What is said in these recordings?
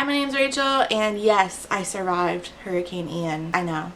Hi, my name's Rachel, and yes, I survived Hurricane Ian. I know.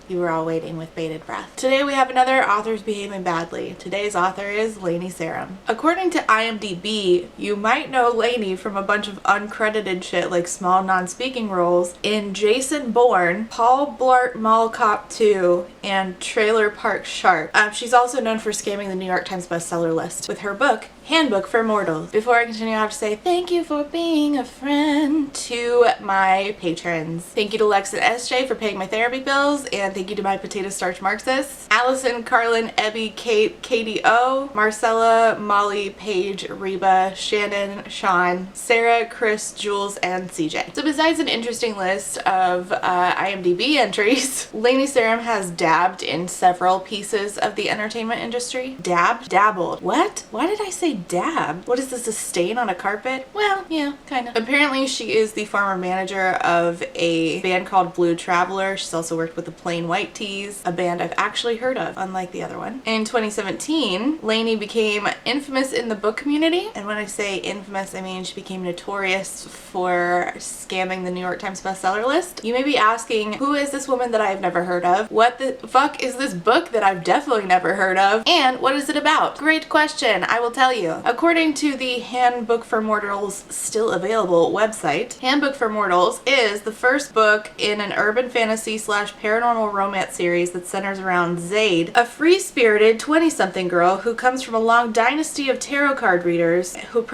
You were all waiting with bated breath. Today we have another Authors Behaving Badly. Today's author is Laney Sarem. According to IMDb, you might know Laney from a bunch of uncredited shit like small non-speaking roles in Jason Bourne, Paul Blart Mall Cop 2, and Trailer Park Shark. She's also known for scamming the New York Times bestseller list with her book, Handbook for Mortals. Before I continue, I have to say thank you for being a friend to my patrons. Thank you to Lex and SJ for paying my therapy bills, and thank you to my potato starch Marxists. Allison, Carlin, Ebby, Kate, Katie O, Marcella, Molly, Paige, Reba, Shannon, Sean, Sarah, Chris, Jules, and CJ. So besides an interesting list of IMDb entries, Laney Sarem has dabbed in several pieces of the entertainment industry. Dabbed? Dabbled. What? Why did I say dabbed? What is this, a stain on a carpet? Well, yeah, kind of. Apparently she is the former manager of a band called Blue Traveler. She's also worked with the Plain White Tees, a band I've actually heard of, unlike the other one. In 2017, Laney became infamous in the book community. And when I say infamous, I mean she became notorious for scamming the New York Times bestseller list. You may be asking, who is this woman that I have never heard of? What the fuck is this book that I've definitely never heard of? And what is it about? Great question, I will tell you. According to the Handbook for Mortals still available website, Handbook for Mortals is the first book in an urban fantasy / paranormal romance series that centers around Zaid, a free-spirited 20-something girl who comes from a long dynasty of tarot card readers who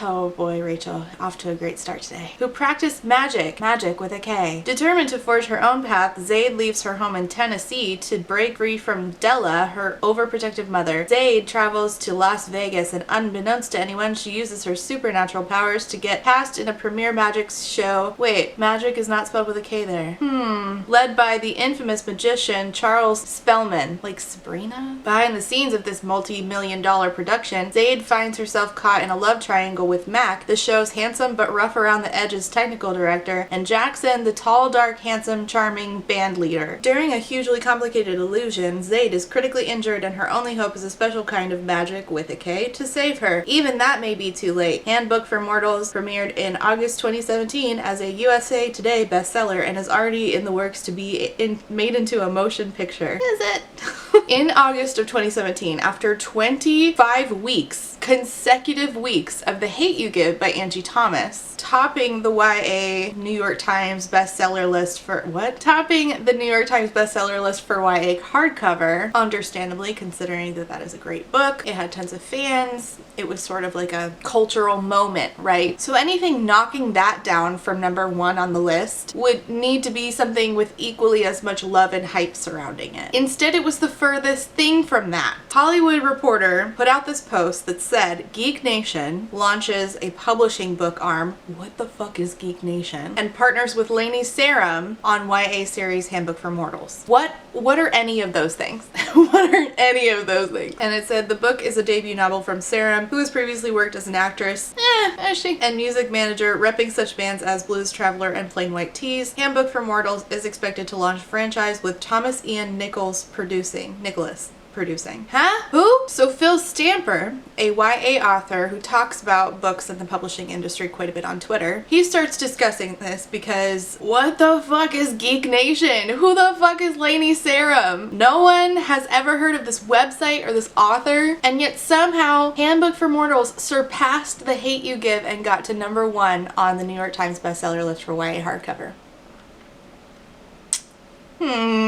oh boy, Rachel, off to a great start today, who practice magic with a K. Determined to forge her own path, Zaid leaves her home in Tennessee to break free from Della, her overprotective mother. Zaid travels to Las Vegas, and unbeknownst to anyone, she uses her supernatural powers to get cast in a premiere magic show. Wait, magic is not spelled with a K there. Led by the infamous magician Charles Spellman, like Sabrina? Behind the scenes of this multi-million-dollar production, Zaid finds herself caught in a love triangle with Mac, the show's handsome but rough around the edges technical director, and Jackson, the tall, dark, handsome, charming band leader. During a hugely complicated illusion, Zaid is critically injured, and her only hope is a special kind of magic with a K to save her. Even that may be too late. Handbook for Mortals premiered in August 2017 as a USA Today bestseller and is already in the works to be made into a motion picture. Is it? In August of 2017, after 25 weeks, consecutive weeks of The Hate U Give by Angie Thomas, topping the YA New York Times bestseller list for topping the New York Times bestseller list for YA hardcover, understandably, considering that is a great book. It had tons of fans. It was sort of like a cultural moment, right? So anything knocking that down from #1 on the list would need to be something with equally as much love and hype surrounding it. Instead, it was the furthest thing from that. Hollywood Reporter put out this post that said Geek Nation launches a publishing book arm. What the fuck is Geek Nation? And partners with Laney Sarem on YA series Handbook for Mortals. What are any of those things? What are any of those things? And it said the book is a debut novel from Sarem, who has previously worked as an actress, and music manager repping such bands as Blues Traveler and Plain White Tees. Handbook for Mortals is expected to launch a franchise with Thomas Ian Nicholas producing. Huh? Who? So Phil Stamper, a YA author who talks about books in the publishing industry quite a bit on Twitter, he starts discussing this because what the fuck is Geek Nation? Who the fuck is Laney Sarem? No one has ever heard of this website or this author, and yet somehow Handbook for Mortals surpassed The Hate U Give and got to #1 on the New York Times bestseller list for YA hardcover.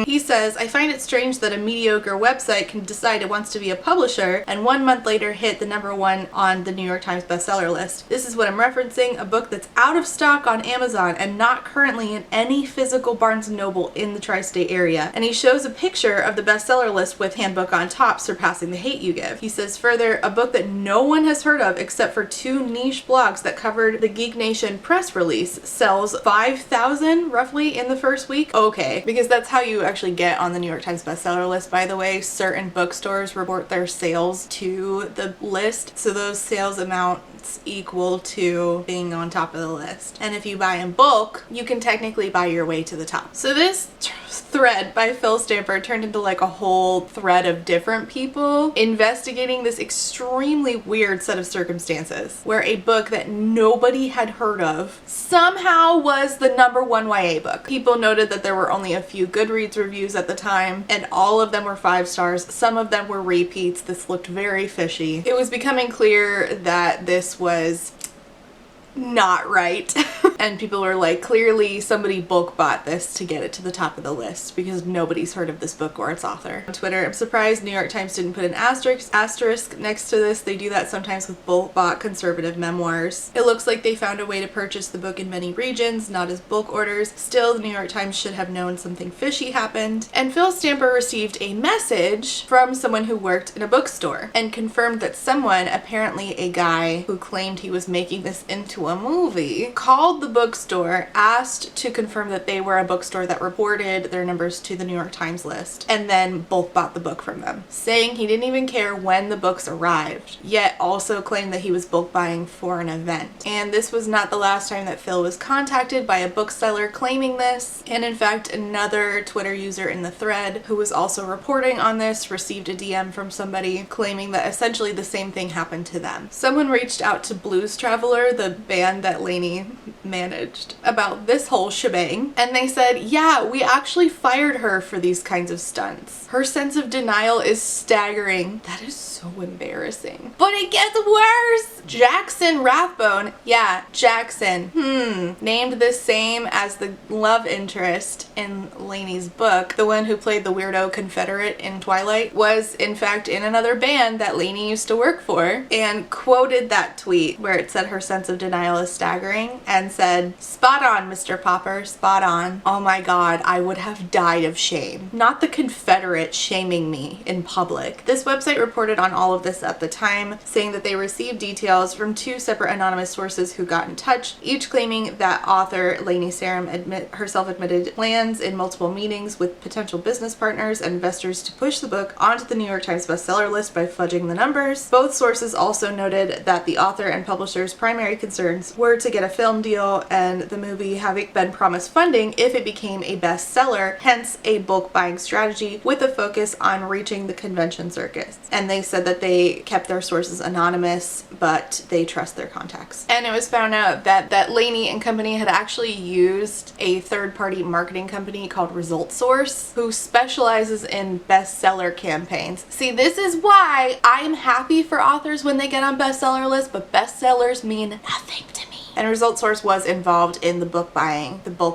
He says, I find it strange that a mediocre website can decide it wants to be a publisher and 1 month later hit the #1 on the New York Times bestseller list. This is what I'm referencing, a book that's out of stock on Amazon and not currently in any physical Barnes & Noble in the tri-state area. And he shows a picture of the bestseller list with Handbook on top, surpassing The Hate U Give. He says further, a book that no one has heard of except for 2 niche blogs that covered the Geek Nation press release sells 5,000 roughly in the first week. Okay, because that's how you actually get on the New York Times bestseller list, by the way. Certain bookstores report their sales to the list, so those sales amounts equal to being on top of the list. And if you buy in bulk, you can technically buy your way to the top. So this thread by Phil Stamper turned into like a whole thread of different people investigating this extremely weird set of circumstances where a book that nobody had heard of somehow was the #1 YA book. People noted that there were only a few Goodreads reviews at the time, and all of them were 5 stars. Some of them were repeats. This looked very fishy. It was becoming clear that this was not right. And people were like, clearly somebody bulk bought this to get it to the top of the list because nobody's heard of this book or its author. On Twitter, I'm surprised New York Times didn't put an asterisk next to this. They do that sometimes with bulk bought conservative memoirs. It looks like they found a way to purchase the book in many regions, not as bulk orders. Still, the New York Times should have known something fishy happened. And Phil Stamper received a message from someone who worked in a bookstore and confirmed that someone, apparently a guy who claimed he was making this into a movie, called the bookstore, asked to confirm that they were a bookstore that reported their numbers to the New York Times list, and then bulk bought the book from them, saying he didn't even care when the books arrived, yet also claimed that he was bulk buying for an event. And this was not the last time that Phil was contacted by a bookseller claiming this, and in fact another Twitter user in the thread who was also reporting on this received a DM from somebody claiming that essentially the same thing happened to them. Someone reached out to Blues Traveler, the band that Laney managed, about this whole shebang, and they said, yeah, we actually fired her for these kinds of stunts. Her sense of denial is staggering. That is so embarrassing. But it gets worse! Jackson Rathbone, yeah, Jackson, named the same as the love interest in Laney's book, the one who played the weirdo Confederate in Twilight, was in fact in another band that Laney used to work for, and quoted that tweet where it said her sense of denial is staggering, and said, spot on, Mr. Popper, spot on. Oh my god, I would have died of shame. Not the Confederate shaming me in public. This website reported on all of this at the time, saying that they received details from 2 separate anonymous sources who got in touch, each claiming that author Laney Sarem herself admitted plans in multiple meetings with potential business partners and investors to push the book onto the New York Times bestseller list by fudging the numbers. Both sources also noted that the author and publisher's primary concerns were to get a film deal and the movie having been promised funding if it became a bestseller, hence a bulk buying strategy with a focus on reaching the convention circus. And they said that they kept their sources anonymous, but they trust their contacts. And it was found out that Laney and company had actually used a third-party marketing company called Result Source, who specializes in bestseller campaigns. See, this is why I'm happy for authors when they get on bestseller lists, but bestsellers mean nothing to me. And Result Source was involved in the bulk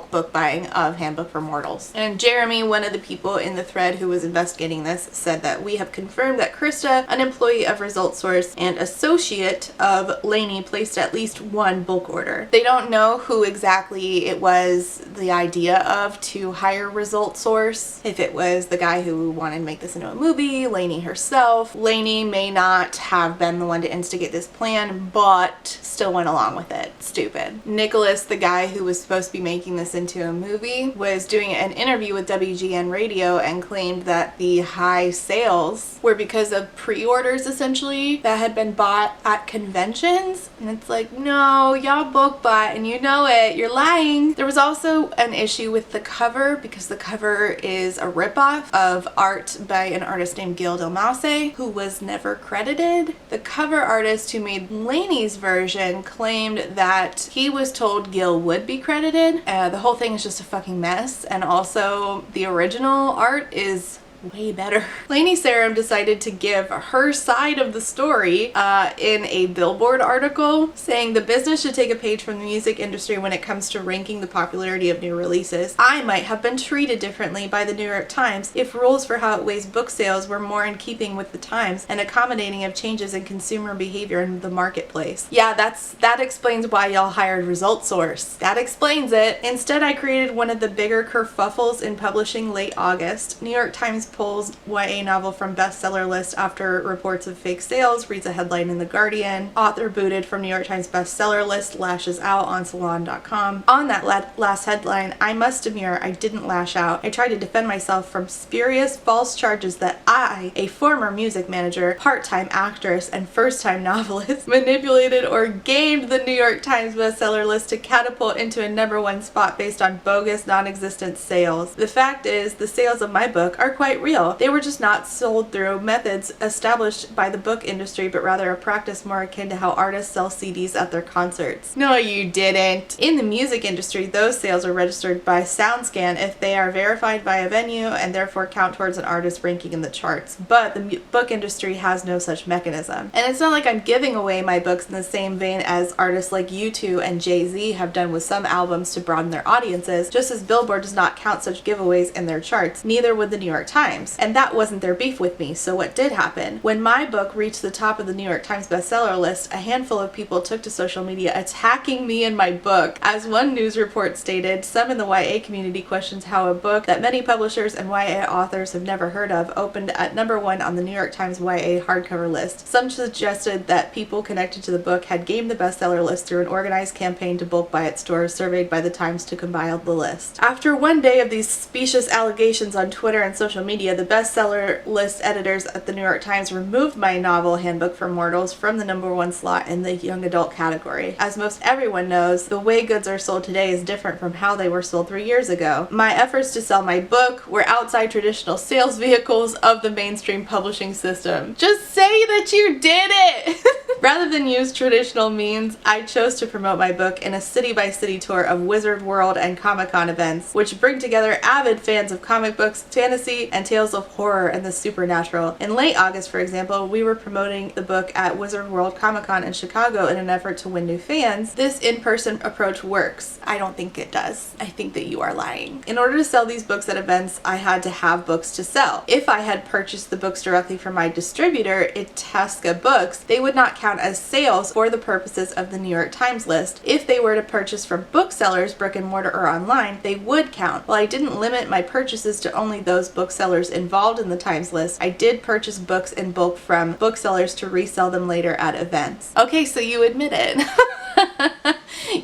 book buying of Handbook for Mortals. And Jeremy, one of the people in the thread who was investigating this, said that we have confirmed that Krista, an employee of Result Source and associate of Laney, placed at least 1 bulk order. They don't know who exactly it was the idea of to hire Result Source. If it was the guy who wanted to make this into a movie, Laney herself. Laney may not have been the one to instigate this plan, but still went along with it. Stupid. Nicholas, the guy who was supposed to be making this into a movie, was doing an interview with WGN Radio and claimed that the high sales were because of pre-orders essentially that had been bought at conventions. And it's like, no, y'all bulk bought and you know it, you're lying. There was also an issue with the cover because the cover is a ripoff of art by an artist named Gil Delmase, who was never credited. The cover artist who made Laney's version claimed that he was told Gil would be credited. The whole thing is just a fucking mess, and also the original art is way better. Laney Sarem decided to give her side of the story in a Billboard article, saying the business should take a page from the music industry when it comes to ranking the popularity of new releases. I might have been treated differently by the New York Times if rules for how it weighs book sales were more in keeping with the times and accommodating of changes in consumer behavior in the marketplace. Yeah, that explains why y'all hired Result Source. That explains it. Instead, I created one of the bigger kerfuffles in publishing late August. New York Times pulls YA novel from bestseller list after reports of fake sales, reads a headline in The Guardian. Author booted from New York Times bestseller list, lashes out on salon.com. On that last headline, I must demur, I didn't lash out. I tried to defend myself from spurious false charges that I, a former music manager, part-time actress, and first-time novelist, manipulated or gamed the New York Times bestseller list to catapult into a #1 spot based on bogus, non-existent sales. The fact is, the sales of my book are quite real. They were just not sold through methods established by the book industry, but rather a practice more akin to how artists sell CDs at their concerts. No, you didn't. In the music industry, those sales are registered by SoundScan if they are verified by a venue and therefore count towards an artist's ranking in the charts. But the book industry has no such mechanism. And it's not like I'm giving away my books in the same vein as artists like U2 and Jay-Z have done with some albums to broaden their audiences, just as Billboard does not count such giveaways in their charts. Neither would the New York Times. And that wasn't their beef with me. So what did happen? When my book reached the top of the New York Times bestseller list, a handful of people took to social media attacking me and my book. As one news report stated, some in the YA community questions how a book that many publishers and YA authors have never heard of opened at #1 on the New York Times YA hardcover list. Some suggested that people connected to the book had gamed the bestseller list through an organized campaign to bulk buy at stores surveyed by the Times to compile the list. After one day of these specious allegations on Twitter and social media, the bestseller list editors at the New York Times removed my novel Handbook for Mortals from the #1 slot in the young adult category. As most everyone knows, the way goods are sold today is different from how they were sold 3 years ago. My efforts to sell my book were outside traditional sales vehicles of the mainstream publishing system. Just say that you did it! Rather than use traditional means, I chose to promote my book in a city-by-city tour of Wizard World and Comic-Con events, which bring together avid fans of comic books, fantasy, and tales of horror and the supernatural. In late August, for example, we were promoting the book at Wizard World Comic-Con in Chicago in an effort to win new fans. This in-person approach works. I don't think it does. I think that you are lying. In order to sell these books at events, I had to have books to sell. If I had purchased the books directly from my distributor, Itasca Books, they would not count as sales for the purposes of the New York Times list. If they were to purchase from booksellers, brick and mortar or online, they would count. While I didn't limit my purchases to only those booksellers involved in the Times list, I did purchase books in bulk from booksellers to resell them later at events. Okay, so you admit it.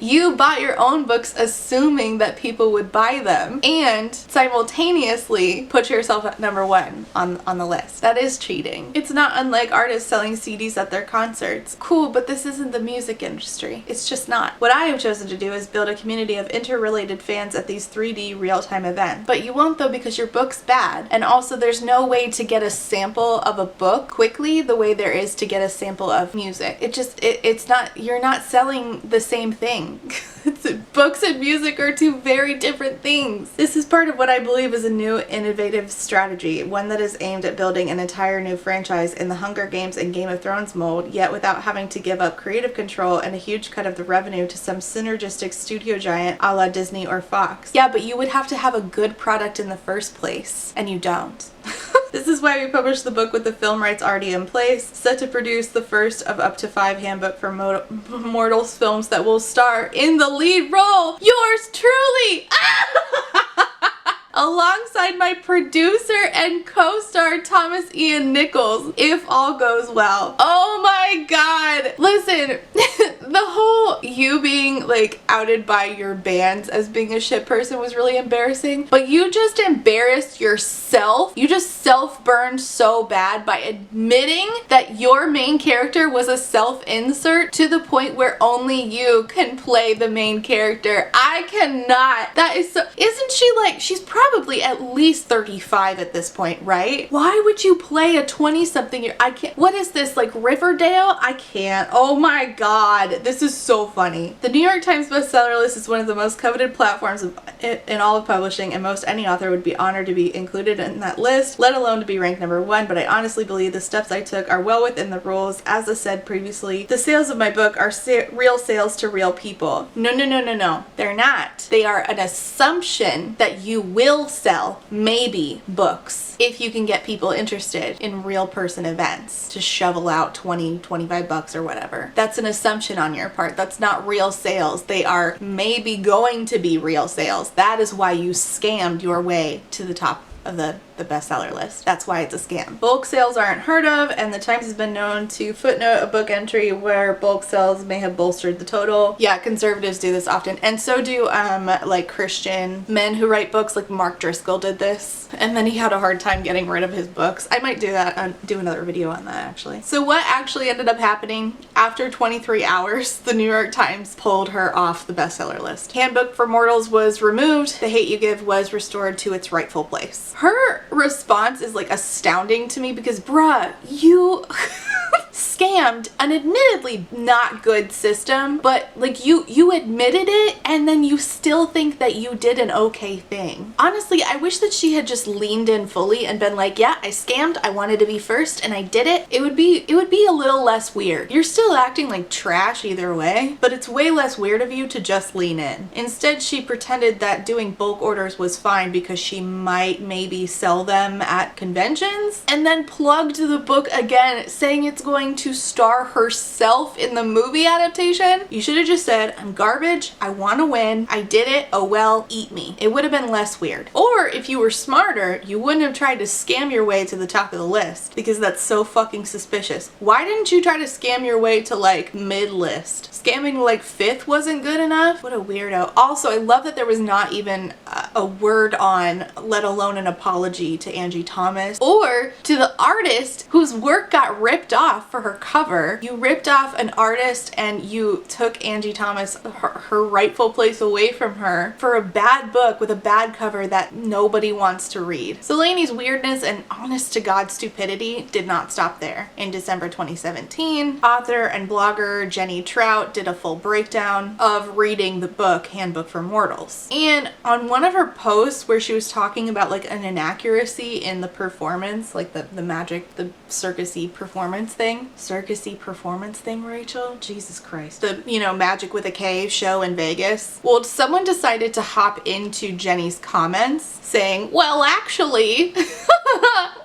You bought your own books assuming that people would buy them and simultaneously put yourself at #1 on the list. That is cheating. It's not unlike artists selling CDs at their concerts. Cool, but this isn't the music industry. It's just not. What I have chosen to do is build a community of interrelated fans at these 3D real-time events. But you won't though because your book's bad. And also there's no way to get a sample of a book quickly the way there is to get a sample of music. It's not, you're not selling the same thing. Books and music are two very different things. This is part of what I believe is a new innovative strategy, one that is aimed at building an entire new franchise in the Hunger Games and Game of Thrones mold, yet without having to give up creative control and a huge cut of the revenue to some synergistic studio giant a la Disney or Fox. Yeah, but you would have to have a good product in the first place, and you don't. This is why we published the book with the film rights already in place, set to produce the first of up to 5 Handbook for Mortals films that will star in the lead role. Yours truly! Alongside my producer and co-star Thomas Ian Nichols, if all goes well. Oh my god! Listen, the whole you being like outed by your bands as being a shit person was really embarrassing, but you just embarrassed yourself. You just self-burned so bad by admitting that your main character was a self-insert to the point where only you can play the main character. I cannot. That is so, isn't she like, she's probably at least 35 at this point, right? Why would you play a 20-something? I can't. What is this, like Riverdale? I can't. Oh my god. This is so funny. The New York Times bestseller list is one of the most coveted platforms in all of publishing, and most any author would be honored to be included in that list, let alone to be ranked #1, but I honestly believe the steps I took are well within the rules. As I said previously, the sales of my book are real sales to real people. No, no, no, no, no. They're not. They are an assumption that you will sell, maybe, books if you can get people interested in real person events to shovel out 20, 25 bucks or whatever. That's an assumption on your part. That's not real sales. They are maybe going to be real sales. That is why you scammed your way to the top of the the bestseller list. That's why it's a scam. Bulk sales aren't heard of, and the Times has been known to footnote a book entry where bulk sales may have bolstered the total. Yeah, conservatives do this often, and so do like Christian men who write books, like Mark Driscoll did this, and then he had a hard time getting rid of his books. I might do that, do another video on that actually. So what actually ended up happening? After 23 hours, the New York Times pulled her off the bestseller list. Handbook for Mortals was removed. The Hate U Give was restored to its rightful place. Her response is like astounding to me because, bruh, you scammed an admittedly not good system, but like you admitted it and then you still think that you did an okay thing. Honestly, I wish that she had just leaned in fully and been like, yeah, I scammed, I wanted to be first and I did it. It would be a little less weird. You're still acting like trash either way, but it's way less weird of you to just lean in. Instead, she pretended that doing bulk orders was fine because she might maybe sell them at conventions, and then plugged the book again, saying it's going to star herself in the movie adaptation. You should have just said, I'm garbage, I want to win, I did it, oh well, eat me. It would have been less weird. Or if you were smarter, you wouldn't have tried to scam your way to the top of the list, because that's so fucking suspicious. Why didn't you try to scam your way to like mid-list? Scamming like 5th wasn't good enough? What a weirdo. Also, I love that there was not even a word on, let alone an apology to Angie Thomas or to the artist whose work got ripped off for her cover. You ripped off an artist and you took Angie Thomas, her rightful place away from her for a bad book with a bad cover that nobody wants to read. So Laney's weirdness and honest to God stupidity did not stop there. In December 2017, author and blogger Jenny Trout did a full breakdown of reading the book Handbook for Mortals. And on one of her posts where she was talking about like an inaccuracy in the performance, like the magic, the circusy performance thing. Circusy performance thing, Rachel? Jesus Christ. The, you know, Magic with a K show in Vegas. Well, someone decided to hop into Jenny's comments saying, well, actually,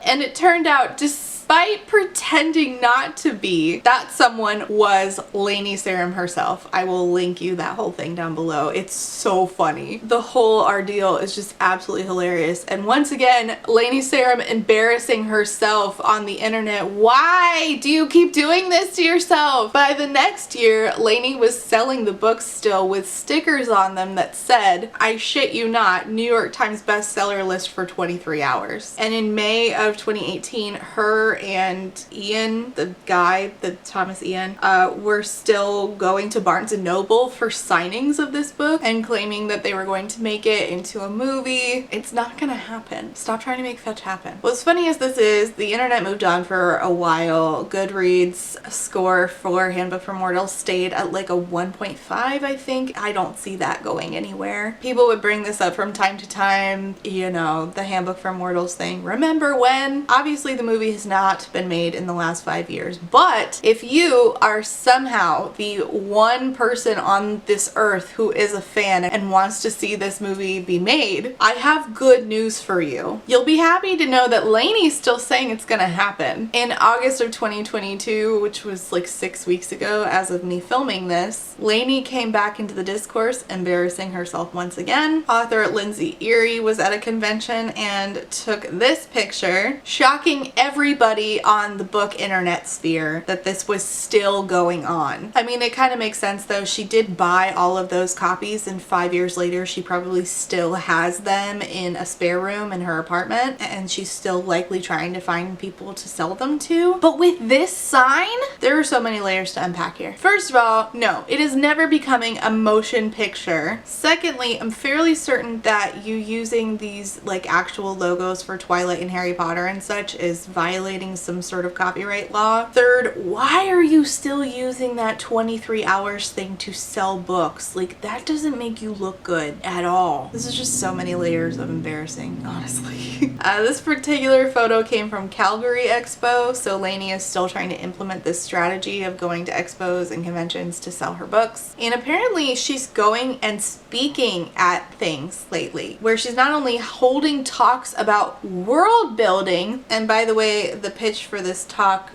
and it turned out despite pretending not to be, that someone was Laney Sarem herself. I will link you that whole thing down below. It's so funny. The whole ordeal is just absolutely hilarious. And once again, Laney Sarem embarrassing herself on the internet. Why do you keep doing this to yourself? By the next year, Laney was selling the books still with stickers on them that said, I shit you not, New York Times bestseller list for 23 hours. And in May of 2018, her and Ian, the guy, the Thomas Ian, were still going to Barnes & Noble for signings of this book and claiming that they were going to make it into a movie. It's not gonna happen. Stop trying to make fetch happen. What's funny as this is, the internet moved on for a while. Goodreads score for Handbook for Mortals stayed at like a 1.5, I think. I don't see that going anywhere. People would bring this up from time to time, you know, the Handbook for Mortals thing. Remember when? Obviously the movie has not been made in the last 5 years, but if you are somehow the one person on this earth who is a fan and wants to see this movie be made, I have good news for you. You'll be happy to know that Laney's still saying it's gonna happen. In August of 2022, which was like 6 weeks ago as of me filming this, Laney came back into the discourse, embarrassing herself once again. Author Lindsay Erie was at a convention and took this picture, shocking everybody on the book internet sphere that this was still going on. I mean, it kind of makes sense though. She did buy all of those copies and 5 years later she probably still has them in a spare room in her apartment and she's still likely trying to find people to sell them to. But with this sign, there are so many layers to unpack here. First of all, no, it is never becoming a motion picture. Secondly, I'm fairly certain that you using these like actual logos for Twilight and Harry Potter and such is violating some sort of copyright law. Third, why are you still using that 23 hours thing to sell books? Like, that doesn't make you look good at all. This is just so many layers of embarrassing, honestly. This particular photo came from Calgary Expo, so Laney is still trying to implement this strategy of going to expos and conventions to sell her books. And apparently she's going and speaking at things lately, where she's not only holding talks about world building, and by the way, the pitch for this talk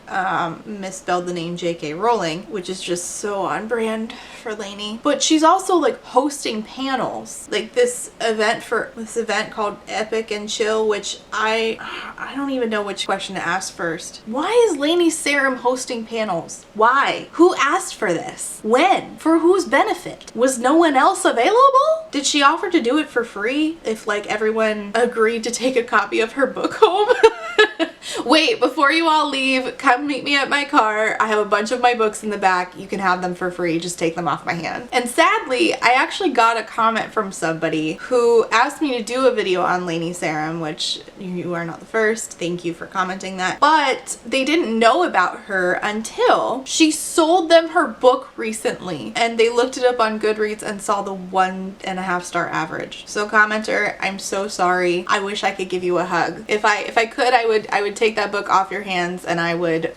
misspelled the name J.K. Rowling, which is just so on brand for Laney. But she's also like hosting panels, like this event called Epic and Chill, which I don't even know which question to ask first. Why is Laney Sarem hosting panels? Why? Who asked for this? When? For whose benefit? Was no one else available? Did she offer to do it for free if like everyone agreed to take a copy of her book home? Wait, before you all leave, come meet me at my car. I have a bunch of my books in the back. You can have them for free. Just take them off my hand. And sadly, I actually got a comment from somebody who asked me to do a video on Laney Sarem, which you are not the first. Thank you for commenting that. But they didn't know about her until she sold them her book recently. And they looked it up on Goodreads and saw the 1.5 star average. So commenter, I'm so sorry. I wish I could give you a hug. If I could, I would take that book off your hands and I would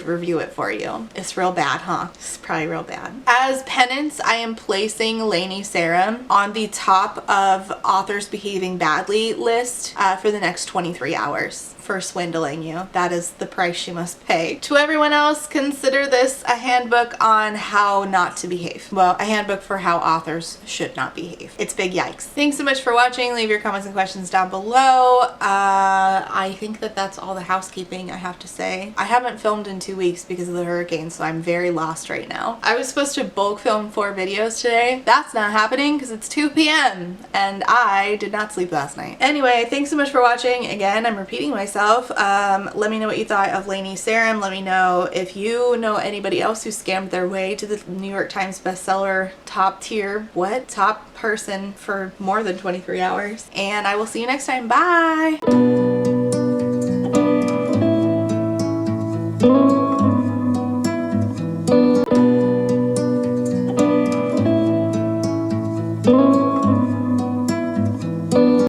review it for you. It's real bad, huh? It's probably real bad. As penance, I am placing Laney Sarem on the top of authors behaving badly list for the next 23 hours. For swindling you. That is the price she must pay. To everyone else, consider this a handbook on how not to behave. Well, a handbook for how authors should not behave. It's big yikes. Thanks so much for watching. Leave your comments and questions down below. I think that that's all the housekeeping I have to say. I haven't filmed in 2 weeks because of the hurricane, so I'm very lost right now. I was supposed to bulk film 4 videos today. That's not happening because it's 2 p.m. and I did not sleep last night. Anyway, thanks so much for watching. Again, I'm repeating myself. Let me know what you thought of Laney Sarem. Let me know if you know anybody else who scammed their way to the New York Times bestseller top person for more than 23 hours. And I will see you next time. Bye!